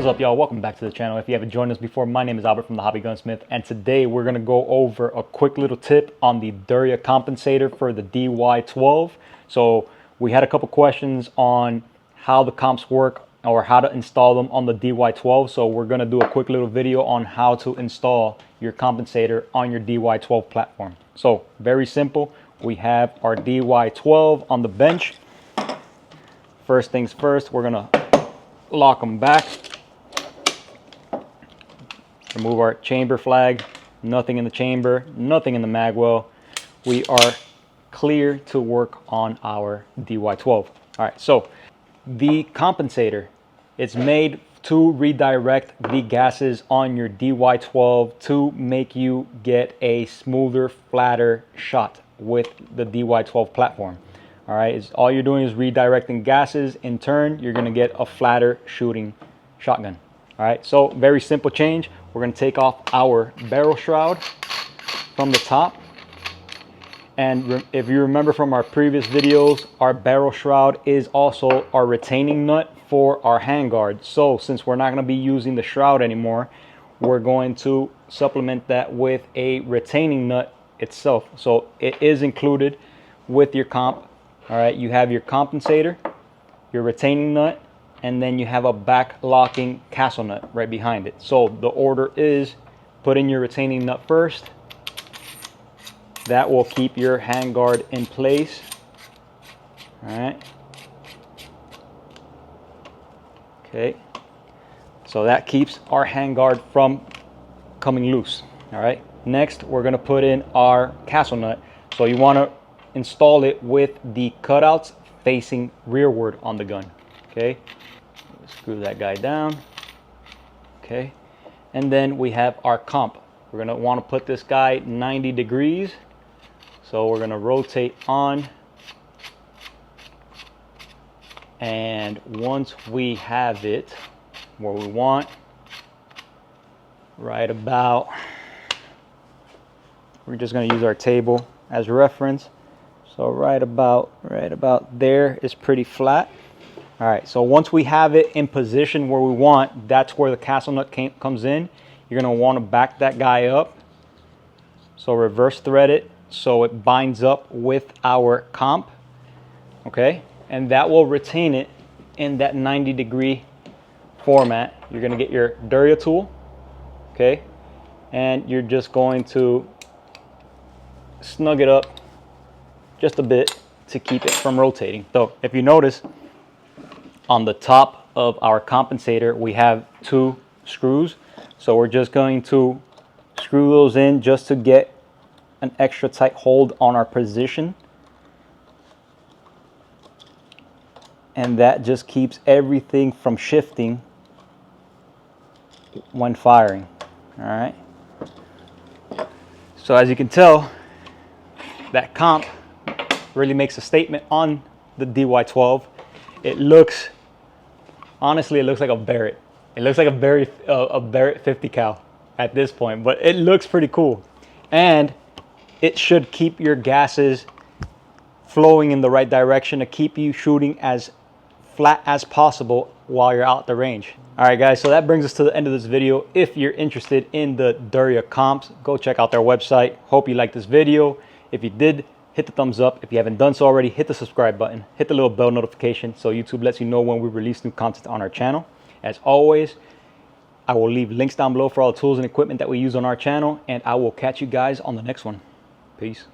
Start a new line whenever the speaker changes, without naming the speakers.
What is up, y'all? Welcome back to the channel. If you haven't joined us before, my name is Albert from the Hobby Gunsmith, and today we're going to go over a quick little tip on the Derya Compensator for the DY12. So we had a couple questions on how the comps work or how to install them on the DY12. So we're going to do a quick little video on how to install your compensator on your DY12 platform. So very simple. We have our DY12 on the bench. First things first, we're going to lock them back. Remove our chamber flag. Nothing in the chamber, nothing in the magwell. We are clear to work on our DY12. All right, so the compensator, it's made to redirect the gases on your DY12 to make you get a smoother, flatter shot with the DY12 platform. All right, all you're doing is redirecting gases. In turn, you're going to get a flatter shooting shotgun. All right, so very simple change. We're going to take off our barrel shroud from the top. And if you remember from our previous videos, our barrel shroud is also our retaining nut for our handguard. So since we're not going to be using the shroud anymore, we're going to supplement that with a retaining nut itself. So it is included with your comp. All right, you have your compensator, your retaining nut, and then you have a back locking castle nut right behind it. So the order is put in your retaining nut first. That will keep your handguard in place. All right. Okay. So that keeps our handguard from coming loose. All right. Next, we're going to put in our castle nut. So you want to install it with the cutouts facing rearward on the gun. Okay. Screw that guy down. Okay. And then we have our comp. We're going to want to put this guy 90 degrees. So we're going to rotate on. And once we have it where we want, right about, we're just going to use our table as reference. So right about there is pretty flat. All right, so once we have it in position where we want, that's where the castle nut comes in. You're going to want to back that guy up. So reverse thread it so it binds up with our comp. Okay, and that will retain it in that 90-degree format. You're going to get your Derya tool. Okay, and you're just going to snug it up just a bit to keep it from rotating. So if you notice, on the top of our compensator, we have two screws. So we're just going to screw those in just to get an extra tight hold on our position. And that just keeps everything from shifting when firing. All right. So as you can tell, that comp really makes a statement on the DY12. It looks, honestly, it looks like a Barrett. It looks like a Barrett 50 cal at this point, but it looks pretty cool. And it should keep your gases flowing in the right direction to keep you shooting as flat as possible while you're out the range. All right, guys, so that brings us to the end of this video. If you're interested in the Derya comps, go check out their website. Hope you liked this video. If you did, hit the thumbs up. If you haven't done so already, hit the subscribe button. Hit the little bell notification so YouTube lets you know when we release new content on our channel. As always, I will leave links down below for all the tools and equipment that we use on our channel, and I will catch you guys on the next one. Peace.